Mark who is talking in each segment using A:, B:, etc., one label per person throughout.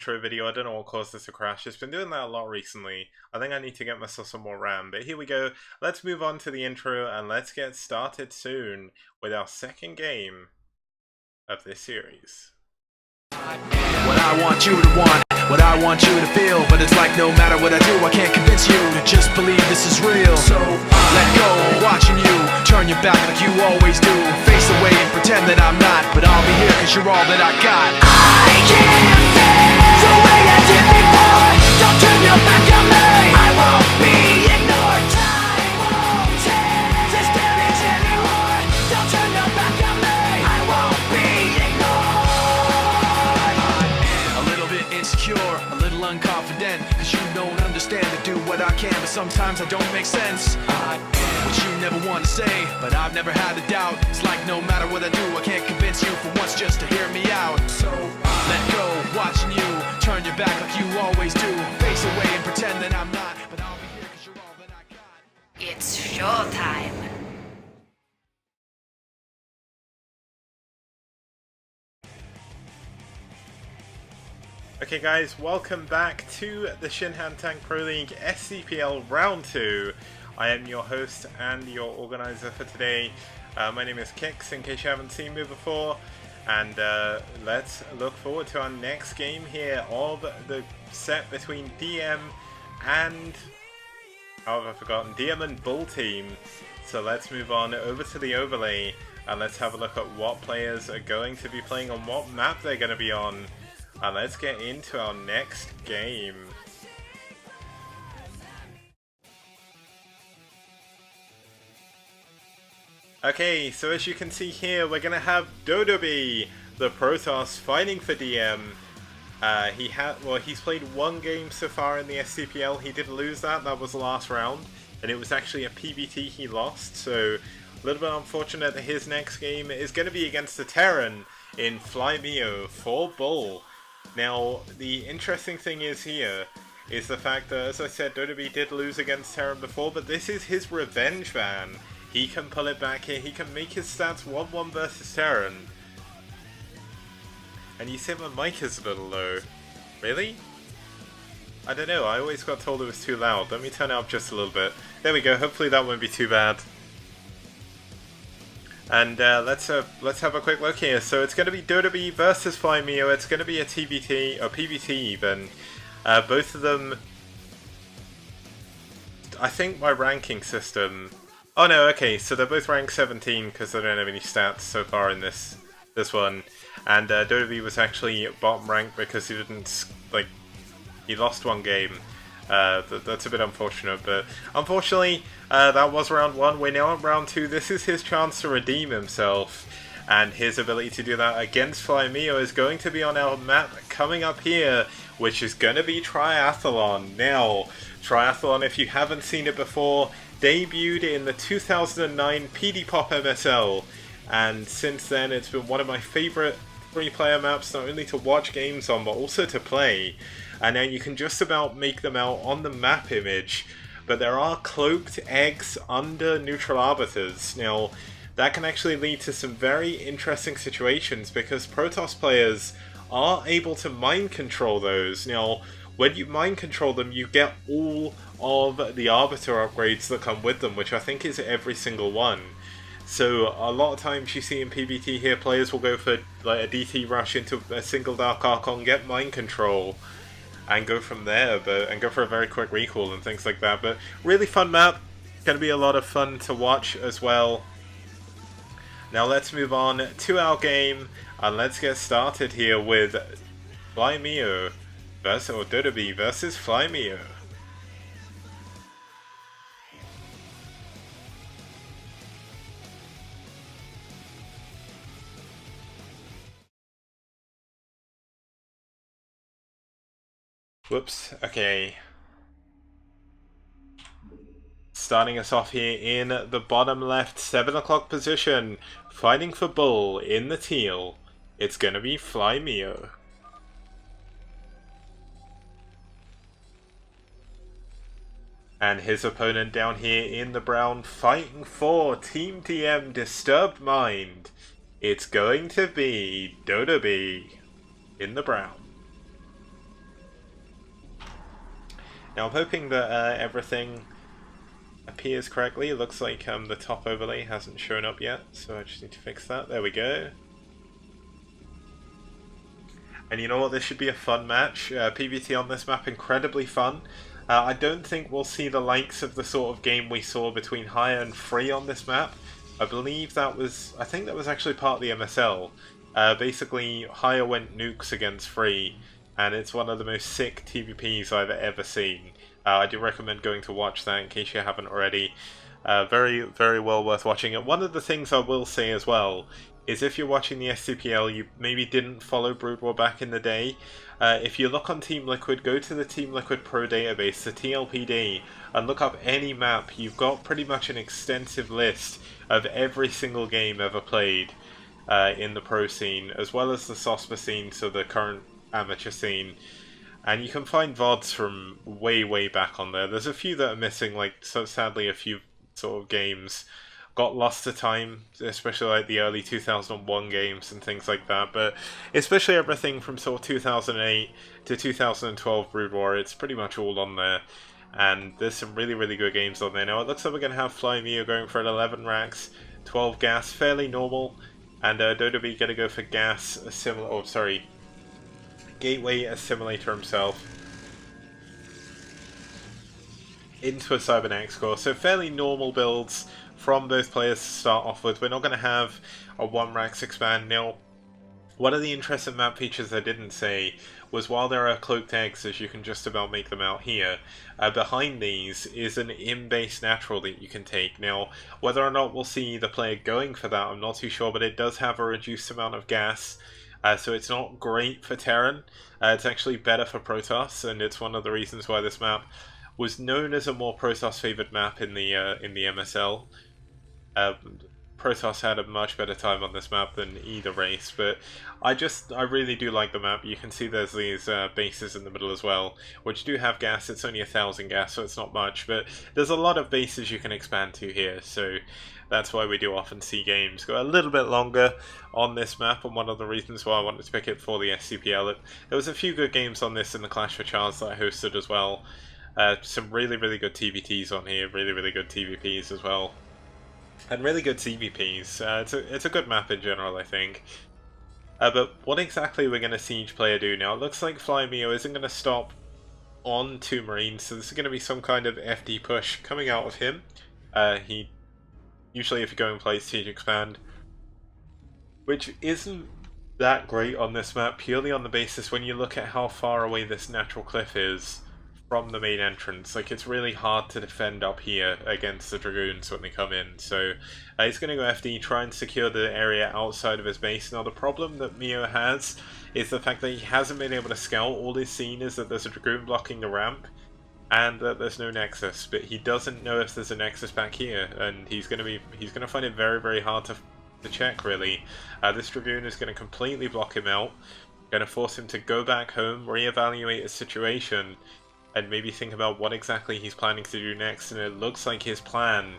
A: intro video. I don't know what caused this to crash. It's been doing that a lot recently. I think I need to get myself some more RAM. But here we go. Let's move on to the intro and let's get started soon with our second game of this series.
B: What I want you to want, what I want you to feel. But it's like no matter what I do, I can't convince you to just believe this is real. So let go, watching you turn your back like you always do. Face away and pretend that I'm not, but I'll be here cause you're all that I got. I can't feel the way I did before. Don't turn your back on me, I won't be ignored. Time won't change this damage anymore. Don't turn your back on me, I won't be ignored. A little bit insecure, a little unconfident, cause you don't understand to do what I can, but sometimes I don't make sense. What you never want to say, but I've never had a doubt. It's like no matter what I do, I can't convince you for once just to hear me out. So let go, watching you turn your back like you always do. Face away and pretend that I'm not, but I'll be here cause you're all that I got.
C: It's showtime.
A: Okay guys, welcome back to the Shinhan Tank Pro League STPL Round 2. I am your host and your organizer for today. My name is Kix, in case you haven't seen me before. And let's look forward to our next game here of the set between DM and... how have I forgotten? DM and BuLL team. So let's move on over to the overlay and let's have a look at what players are going to be playing on what map they're going to be on. And let's get into our next game. Okay, so as you can see here, we're going to have dOdObee, the Protoss, fighting for DM. He's played one game so far in the STPL. He did lose that was the last round. And it was actually a PBT he lost, so a little bit unfortunate that his next game is going to be against the Terran in FlyMeo for BuLL. Now, the interesting thing is here is the fact that, as I said, dOdObee did lose against Terran before, but this is his revenge ban. He can pull it back here, he can make his stats 1-1 versus Terran. And you say my mic is a little low. Really? I don't know, I always got told it was too loud. Let me turn it up just a little bit. There we go, hopefully that won't be too bad. And let's have a quick look here. So it's going to be dOdObee versus FlyMeo. It's going to be a TBT, or PBT even. Both of them... I think my ranking system... Oh no, okay, so they're both ranked 17 because they don't have any stats so far in this one. And dOdObee was actually bottom ranked because he didn't, he lost one game. That's a bit unfortunate, but unfortunately that was round 1. We're now at round 2. This is his chance to redeem himself, and his ability to do that against FlyMeo is going to be on our map coming up here, which is going to be Triathlon. Now, Triathlon, if you haven't seen it before, debuted in the 2009 PD Pop MSL, and since then it's been one of my favourite free-player maps, not only to watch games on but also to play. And now you can just about make them out on the map image, but there are cloaked eggs under neutral arbiters. Now, that can actually lead to some very interesting situations because Protoss players are able to mind control those. Now, when you mind control them, you get all of the arbiter upgrades that come with them, which I think is every single one. So a lot of times you see in PBT here, players will go for like a DT rush into a single Dark Archon, get mind control, and go from there, and go for a very quick recall and things like that. But really fun map, going to be a lot of fun to watch as well. Now let's move on to our game, and let's get started here with FlyMeo versus, or dOdObee versus FlyMeo. Whoops, okay. Starting us off here in the bottom left 7 o'clock position, fighting for BuLL in the teal. It's gonna be FlyMeo. And his opponent down here in the brown, fighting for Team DM Disturbed Mind. It's going to be dOdObee in the brown. Now I'm hoping that everything appears correctly. It looks like the top overlay hasn't shown up yet, so I just need to fix that. There we go. And you know what, this should be a fun match. PvT on this map, incredibly fun. I don't think we'll see the likes of the sort of game we saw between Higher and Free on this map. I think that was actually part of the MSL. Basically, Higher went nukes against Free, and it's one of the most sick TVPs I've ever seen. I do recommend going to watch that in case you haven't already. Very, very well worth watching it. One of the things I will say as well is if you're watching the STPL, you maybe didn't follow Brood War back in the day. If you look on Team Liquid, go to the Team Liquid Pro database, the TLPD, and look up any map. You've got pretty much an extensive list of every single game ever played in the pro scene, as well as the SOSPA scene, so the current amateur scene. And you can find VODs from way, way back on there. There's a few that are missing, like, so sadly a few sort of games got lost to time, especially like the early 2001 games and things like that, but especially everything from sort of 2008 to 2012 Brood War, it's pretty much all on there, and there's some really, really good games on there. Now it looks like we're going to have Fly Mio going for an 11 racks, 12 gas, fairly normal, and dOdObee going to go for gas, Gateway Assimilator himself into a Cybernex core, so fairly normal builds from both players to start off with. We're not going to have a 1 racks expand. Now, one of the interesting map features I didn't say was while there are cloaked eggs, as you can just about make them out here, behind these is an in-base natural that you can take. Now, whether or not we'll see the player going for that, I'm not too sure, but it does have a reduced amount of gas, so it's not great for Terran. It's actually better for Protoss, and it's one of the reasons why this map was known as a more Protoss favored map in the MSL. Protoss had a much better time on this map than either race, but I really do like the map. You can see there's these bases in the middle as well, which do have gas. It's only 1,000 gas, so it's not much, but there's a lot of bases you can expand to here, so that's why we do often see games go a little bit longer on this map, and one of the reasons why I wanted to pick it for the SCPL. There was a few good games on this in the Clash for Charles that I hosted as well. Some really, really good TVTs on here, really, really good TVPs as well. And really good CVPs. It's a good map in general, I think. But what exactly we're going to see each player do now? It looks like Fly Mio isn't going to stop on 2 Marines, so this is going to be some kind of FD push coming out of him. He usually, if you go and play Siege Expand, which isn't that great on this map, purely on the basis when you look at how far away this natural cliff is from the main entrance. Like, it's really hard to defend up here against the Dragoons when they come in, so he's going to go FD, try and secure the area outside of his base. Now the problem that Mio has is the fact that he hasn't been able to scout. All he's seen is that there's a Dragoon blocking the ramp and that there's no Nexus, but he doesn't know if there's a Nexus back here, and he's going to find it very, very hard to check, really. This Dragoon is going to completely block him out, going to force him to go back home, reevaluate his situation, and maybe think about what exactly he's planning to do next. And it looks like his plan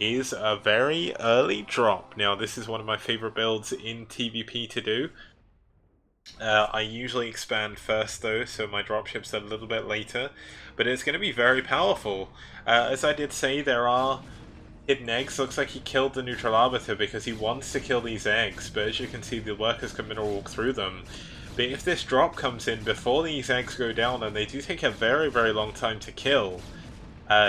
A: is a very early drop. Now, this is one of my favorite builds in TVP to do. I usually expand first though, so my dropship's a little bit later, but it's going to be very powerful. As I did say, there are hidden eggs. Looks like he killed the neutral arbiter because he wants to kill these eggs, but as you can see, the workers can mineral walk through them. But if this drop comes in before these eggs go down, and they do take a very, very long time to kill,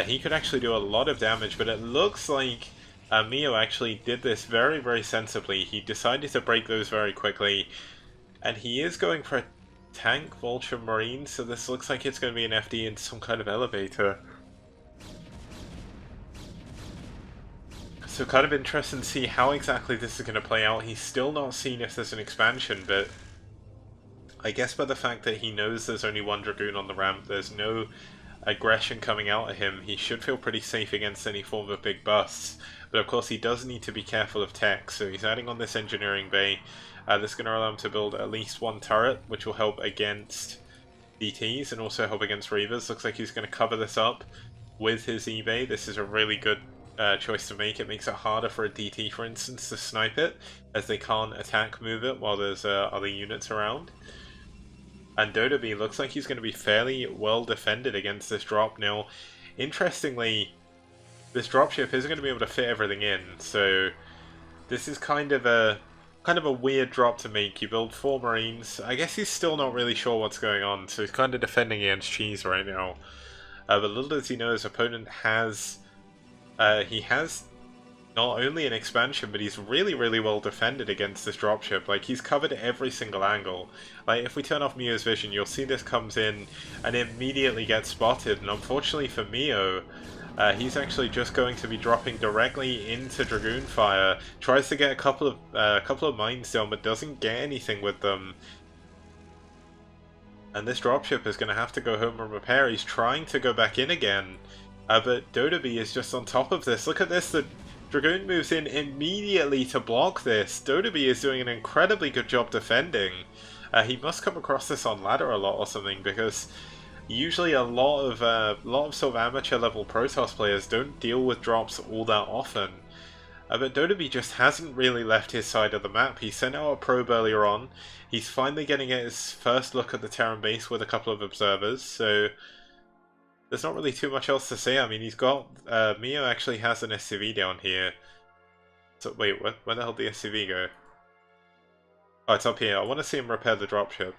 A: he could actually do a lot of damage. But it looks like Mio actually did this very, very sensibly. He decided to break those very quickly, and he is going for a tank Vulture Marine, so this looks like it's going to be an FD in some kind of elevator. So kind of interesting to see how exactly this is going to play out. He's still not seen if there's an expansion, but I guess by the fact that he knows there's only 1 Dragoon on the ramp, there's no aggression coming out of him, he should feel pretty safe against any form of big busts. But of course he does need to be careful of tech, so he's adding on this engineering bay. This is going to allow him to build at least 1 turret, which will help against DTs and also help against Reavers. Looks like he's going to cover this up with his eBay. This is a really good choice to make. It makes it harder for a DT, for instance, to snipe it, as they can't attack move it while there's other units around. And dOdObee looks like he's going to be fairly well defended against this drop. Now, interestingly, this dropship isn't going to be able to fit everything in, so this is kind of a weird drop to make. You build 4 Marines. I guess he's still not really sure what's going on, so he's kind of defending against cheese right now. But little does he know, his opponent has he has not only an expansion, but he's really, really well defended against this dropship. Like, he's covered every single angle. Like, if we turn off Mio's vision, you'll see this comes in and immediately gets spotted. And unfortunately for Mio, he's actually just going to be dropping directly into Dragoon Fire. Tries to get a couple of mines down, but doesn't get anything with them. And this dropship is going to have to go home and repair. He's trying to go back in again, but dOdObee is just on top of this. Look at this, the Dragoon moves in immediately to block this. dOdObee is doing an incredibly good job defending. He must come across this on ladder a lot or something, because usually a lot of sort of amateur level Protoss players don't deal with drops all that often. But dOdObee just hasn't really left his side of the map. He sent out a probe earlier on. He's finally getting his first look at the Terran base with a couple of observers, so there's not really too much else to say. I mean, he's got... Mio actually has an SCV down here. So, wait, where the hell did the SCV go? Oh, it's up here. I want to see him repair the dropship.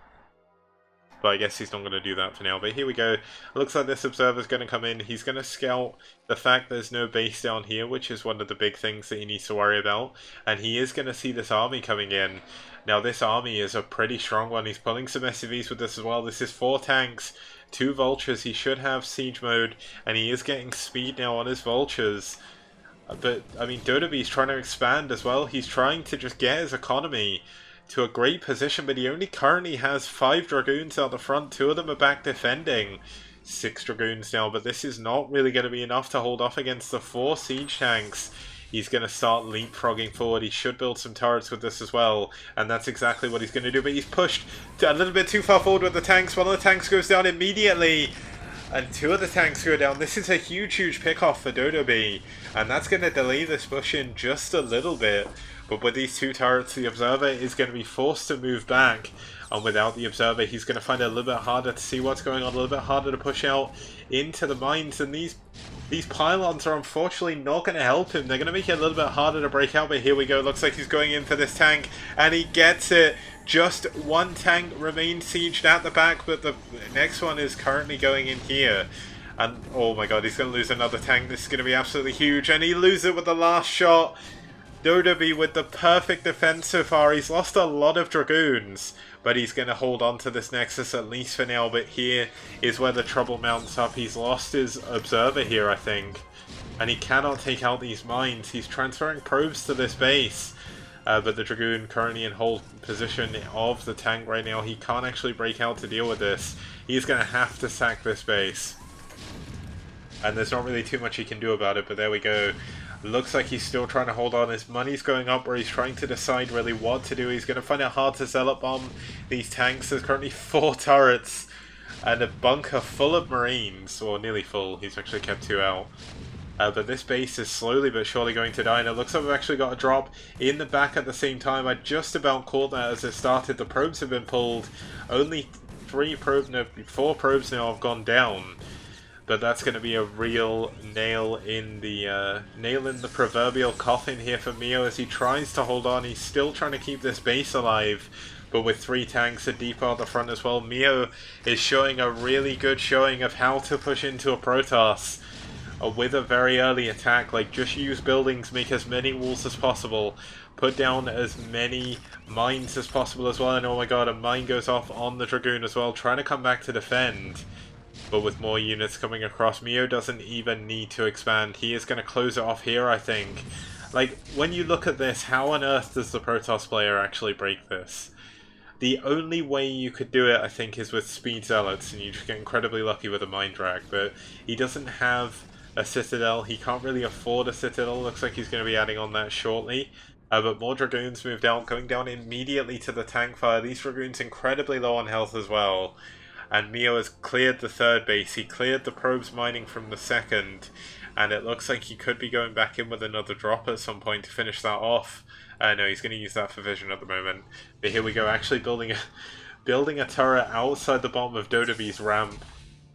A: But I guess he's not going to do that for now. But here we go. It looks like this observer's going to come in. He's going to scout the fact there's no base down here, which is one of the big things that he needs to worry about. And he is going to see this army coming in. Now, this army is a pretty strong one. He's pulling some SCVs with this as well. This is 4 tanks, 2 vultures. He should have siege mode, and he is getting speed now on his vultures. But, I mean, dOdObee's trying to expand as well. He's trying to just get his economy to a great position, but he only currently has 5 Dragoons out the front. 2 of them are back defending. 6 Dragoons now, but this is not really going to be enough to hold off against the 4 siege tanks. He's going to start leapfrogging forward. He should build some turrets with this as well, and that's exactly what he's going to do. But he's pushed a little bit too far forward with the tanks. One of the tanks goes down immediately, and 2 of the tanks go down. This is a huge, huge pick-off for dOdObee, and that's going to delay this push in just a little bit. But with these 2 turrets, the Observer is going to be forced to move back. And without the Observer, he's going to find it a little bit harder to see what's going on, a little bit harder to push out into the mines. And these pylons are unfortunately not going to help him. They're going to make it a little bit harder to break out. But here we go. Looks like he's going in for this tank. And he gets it. Just 1 tank remains sieged at the back. But the next one is currently going in here. And oh my god, he's going to lose another tank. This is going to be absolutely huge. And he loses it with the last shot. dOdObee with the perfect defense so far. He's lost a lot of Dragoons, but he's going to hold on to this Nexus at least for now. But here is where the trouble mounts up. He's lost his Observer here, I think, and he cannot take out these mines. He's transferring probes to this base, but the Dragoon currently in hold position of the tank right now. He can't actually break out to deal with this. He's going to have to sack this base, and there's not really too much he can do about it. But there we go. Looks like he's still trying to hold on. His money's going up where he's trying to decide really what to do. He's going to find it hard to Zealot bomb these tanks. There's currently 4 turrets and a bunker full of Marines, or nearly full. He's actually kept 2 out. But this base is slowly but surely going to die, and it looks like we've actually got a drop in the back at the same time. I just about caught that as it started. The probes have been pulled. Only 4 probes now have gone down. But that's going to be a real nail in the proverbial coffin here for Mio as he tries to hold on. He's still trying to keep this base alive, but with 3 tanks, a depot at the front as well. Mio is showing a really good showing of how to push into a Protoss with a very early attack. Like, just use buildings, make as many walls as possible, put down as many mines as possible as well. And oh my god, a mine goes off on the Dragoon as well, trying to come back to defend. But with more units coming across, Mio doesn't even need to expand. He is going to close it off here, I think. Like, when you look at this, how on earth does the Protoss player actually break this? The only way you could do it, I think, is with Speed Zealots, and you just get incredibly lucky with a Mine Drag. But he doesn't have a Citadel. He can't really afford a Citadel. Looks like he's going to be adding on that shortly. But more Dragoons moved out, going down immediately to the tank fire. These Dragoons incredibly low on health as well. And Mio has cleared the 3rd base. He cleared the probes mining from the 2nd. And it looks like he could be going back in with another drop at some point to finish that off. No, he's going to use that for vision at the moment. But here we go, actually building building a turret outside the bottom of dOdObee's ramp.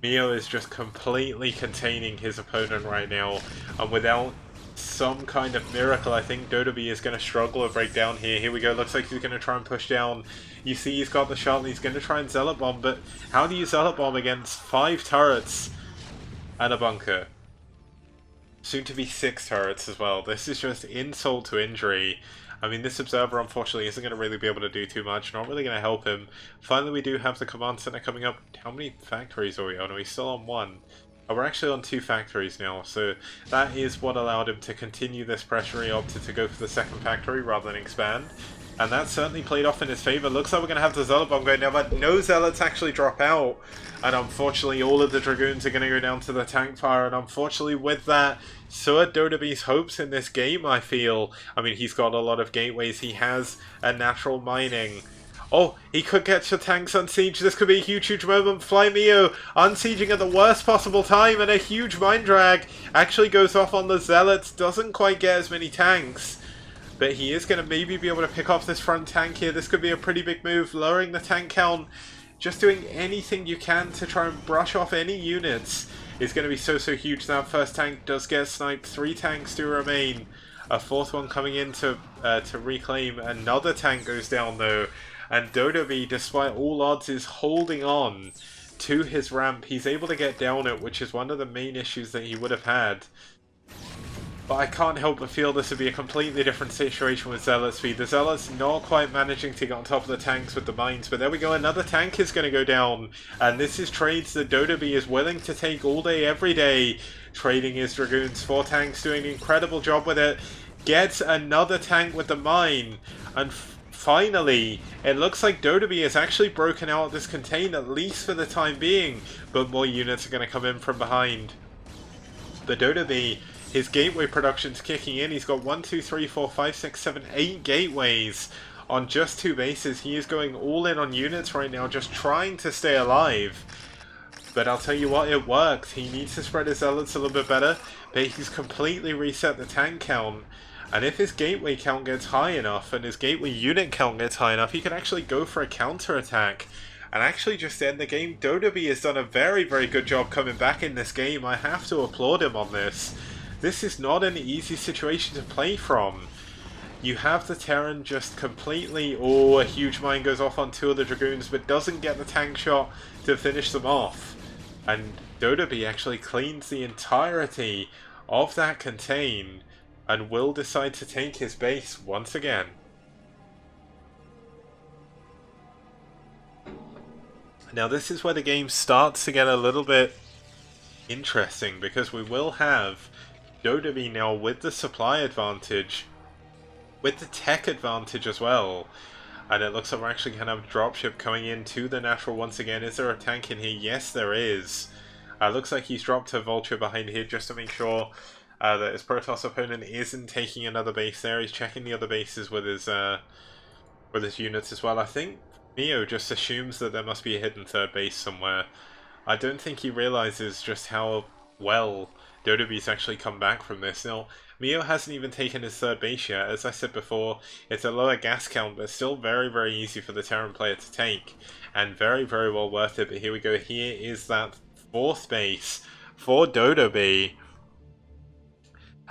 A: Mio is just completely containing his opponent right now, and without some kind of miracle, I think dOdObee is going to struggle or break down here. Here we go, looks like he's going to try and push down. You see he's got the shot and he's going to try and Zealot Bomb, but how do you Zealot Bomb against 5 turrets and a bunker? Soon to be 6 turrets as well. This is just insult to injury. I mean, this Observer unfortunately isn't going to really be able to do too much, not really going to help him. Finally, we do have the Command Center coming up. How many factories are we on? Are we still on 1? Oh, we're actually on 2 factories now, so that is what allowed him to continue this pressure. He opted to go for the second factory rather than expand, and that certainly played off in his favor. Looks like we're going to have the Zealot Bomb going down, but no Zealots actually drop out, and unfortunately all of the Dragoons are going to go down to the tank fire, and unfortunately with that, so are dOdObee's hopes in this game, I feel. I mean, he's got a lot of gateways, he has a natural mining. Oh, he could get your tanks unsieged. This could be a huge, huge moment. Fly Mio unsieging at the worst possible time, and a huge mine drag actually goes off on the Zealots. Doesn't quite get as many tanks, but he is going to maybe be able to pick off this front tank here. This could be a pretty big move, lowering the tank count. Just doing anything you can to try and brush off any units is going to be so huge. That first tank does get sniped. 3 tanks do remain. A 4th one coming in to reclaim. Another tank goes down though. And dOdObee, despite all odds, is holding on to his ramp. He's able to get down it, which is one of the main issues that he would have had. But I can't help but feel this would be a completely different situation with Zealot speed. The Zealots not quite managing to get on top of the tanks with the mines. But there we go, another tank is going to go down. And this is trades that dOdObee is willing to take all day, every day. Trading his Dragoons. 4 tanks doing an incredible job with it. Gets another tank with the mine. And finally, it looks like dOdObee has actually broken out of this contain, at least for the time being, but more units are going to come in from behind. But dOdObee, his gateway production's kicking in. He's got 1, 2, 3, 4, 5, 6, 7, 8 gateways on just 2 bases. He is going all in on units right now, just trying to stay alive. But I'll tell you what, it works. He needs to spread his Zealots a little bit better, but he's completely reset the tank count. And if his gateway count gets high enough, and his gateway unit count gets high enough, he can actually go for a counter-attack and actually just end the game. dOdObee has done a very good job coming back in this game. I have to applaud him on this. This is not an easy situation to play from. You have the Terran just completely... Oh, a huge mine goes off on 2 of the Dragoons, but doesn't get the tank shot to finish them off. And dOdObee actually cleans the entirety of that contain, and will decide to take his base once again. Now this is where the game starts to get a little bit interesting, because we will have dOdObee now with the supply advantage, with the tech advantage as well. And it looks like we're actually going to have a dropship coming in to the natural once again. Is there a tank in here? Yes, there is. Looks like he's dropped a vulture behind here just to make sure that his Protoss opponent isn't taking another base there. He's checking the other bases with his units as well. I think Mio just assumes that there must be a hidden 3rd base somewhere. I don't think he realizes just how well dOdObee's actually come back from this. Now, Mio hasn't even taken his 3rd base yet. As I said before, it's a lower gas count, but still very easy for the Terran player to take. And very well worth it. But here we go. Here is that 4th base for dOdObee.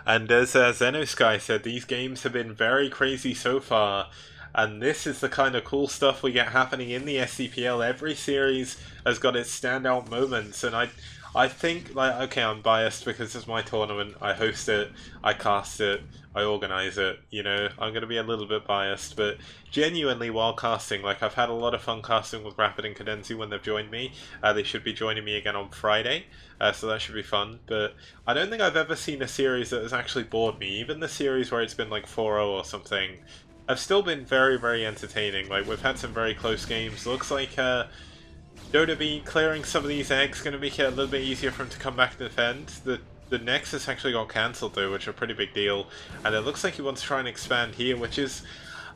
A: And as Xenosky said, these games have been very crazy so far, and this is the kind of cool stuff we get happening in the STPL. Every series has got its standout moments, and I think, like, okay, I'm biased because it's my tournament, I host it, I cast it, I organise it, you know, I'm going to be a little bit biased, but genuinely while casting, like, I've had a lot of fun casting with Rapid and Cadenzi when they've joined me. They should be joining me again on Friday, so that should be fun, but I don't think I've ever seen a series that has actually bored me. Even the series where it's been like 4-0 or something, have still been very entertaining. Like, we've had some very close games. Looks like dOdObee clearing some of these eggs going to make it a little bit easier for him to come back and defend. The Nexus actually got cancelled though, which is a pretty big deal. And it looks like he wants to try and expand here, which is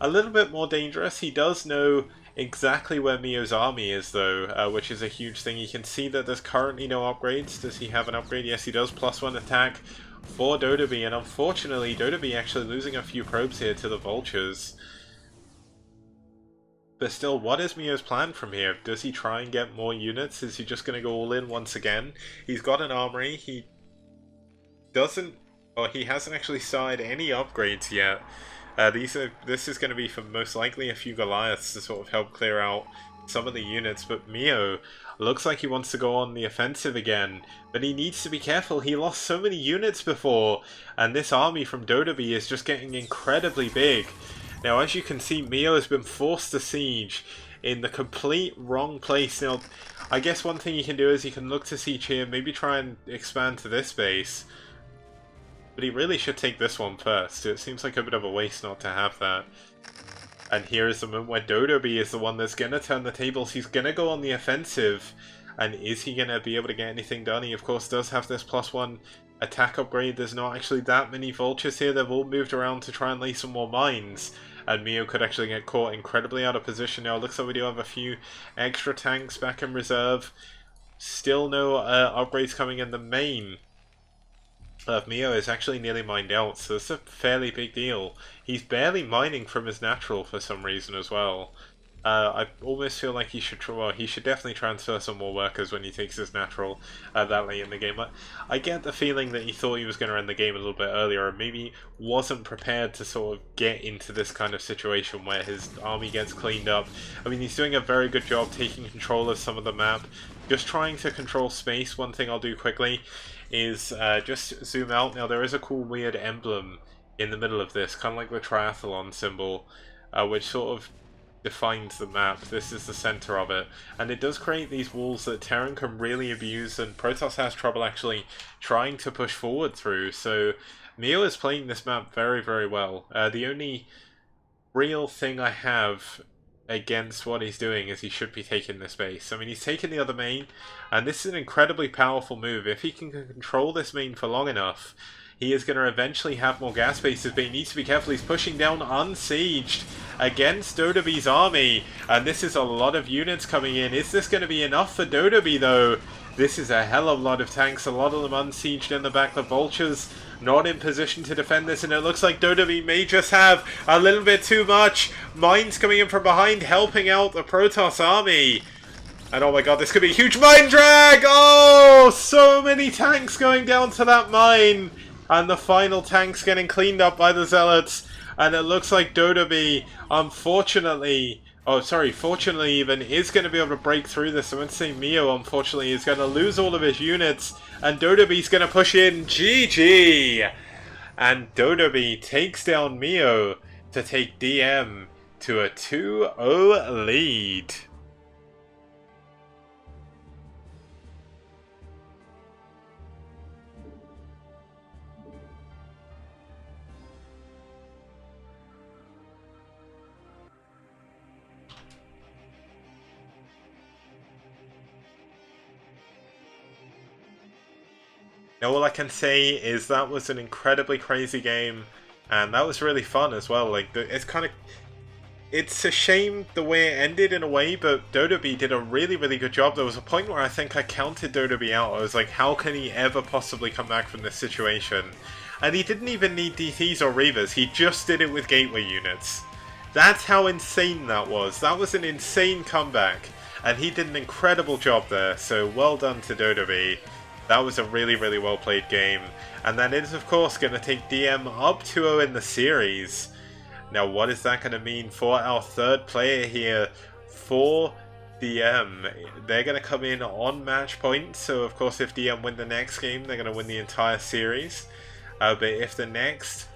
A: a little bit more dangerous. He does know exactly where Mio's army is though, which is a huge thing. You can see that there's currently no upgrades. Does he have an upgrade? Yes, he does. +1 attack for dOdObee, and unfortunately dOdObee actually losing a few probes here to the vultures. But still, what is Mio's plan from here? Does he try and get more units? Is he just going to go all in once again? He's got an armory. He doesn't, or he hasn't actually started any upgrades yet. This is going to be for most likely a few Goliaths to sort of help clear out some of the units, but Mio looks like he wants to go on the offensive again, but he needs to be careful. He lost so many units before, and this army from dOdObee is just getting incredibly big. Now, as you can see, Mio has been forced to siege in the complete wrong place. Now, I guess one thing you can do is you can look to siege here, maybe try and expand to this base, but he really should take this one first. It seems like a bit of a waste not to have that. And here is the moment where dOdObee is the one that's going to turn the tables. He's going to go on the offensive. And is he going to be able to get anything done? He, of course, does have this +1 attack upgrade. There's not actually that many vultures here. They've all moved around to try and lay some more mines. And Mio could actually get caught incredibly out of position now. It looks like we do have a few extra tanks back in reserve. Still no upgrades coming in. The main of Mio is actually nearly mined out, so it's a fairly big deal. He's barely mining from his natural for some reason as well. I almost feel like he should definitely transfer some more workers when he takes his natural that late in the game. I get the feeling that he thought he was going to end the game a little bit earlier, or maybe wasn't prepared to sort of get into this kind of situation where his army gets cleaned up. I mean, he's doing a very good job taking control of some of the map, just trying to control space. One thing I'll do quickly is just zoom out. Now, there is a cool weird emblem in the middle of this, kind of like the Triathlon symbol, which sort of defines the map. This is the center of it, and it does create these walls that Terran can really abuse, and Protoss has trouble actually trying to push forward through. So Mio is playing this map very, very well. The only real thing I have against what he's doing is he should be taking this base. I mean, he's taken the other main, and this is an incredibly powerful move. If he can control this main for long enough, he is going to eventually have more gas bases, but he needs to be careful. He's pushing down unsieged against dOdObee's army, and this is a lot of units coming in. Is this going to be enough for dOdObee, though? This is a hell of a lot of tanks, a lot of them unsieged in the back. The vultures not in position to defend this, and it looks like dOdObee may just have a little bit too much. Mines coming in from behind, helping out the Protoss army. And oh my god, this could be a huge mine drag! Oh, so many tanks going down to that mine. And the final tanks getting cleaned up by the Zealots. And it looks like dOdObee, unfortunately, fortunately even, is going to be able to break through this. I would say Mio, unfortunately, is going to lose all of his units. And dOdObee's going to push in. GG! And dOdObee takes down Mio to take DM to a 2-0 lead. Now, all I can say is that was an incredibly crazy game, and that was really fun as well. Like, it's a shame the way it ended in a way, but dOdObee did a really, really good job. There was a point where I think I counted dOdObee out. I was like, how can he ever possibly come back from this situation? And he didn't even need DTs or Reavers. He just did it with gateway units. That's how insane that was. That was an insane comeback, and he did an incredible job there. So well done to dOdObee. That was a really, really well played game. And that is, of course, going to take DM up 2-0 in the series. Now, what is that going to mean for our third player here for DM? They're going to come in on match point. So, of course, if DM win the next game, they're going to win the entire series. But if the next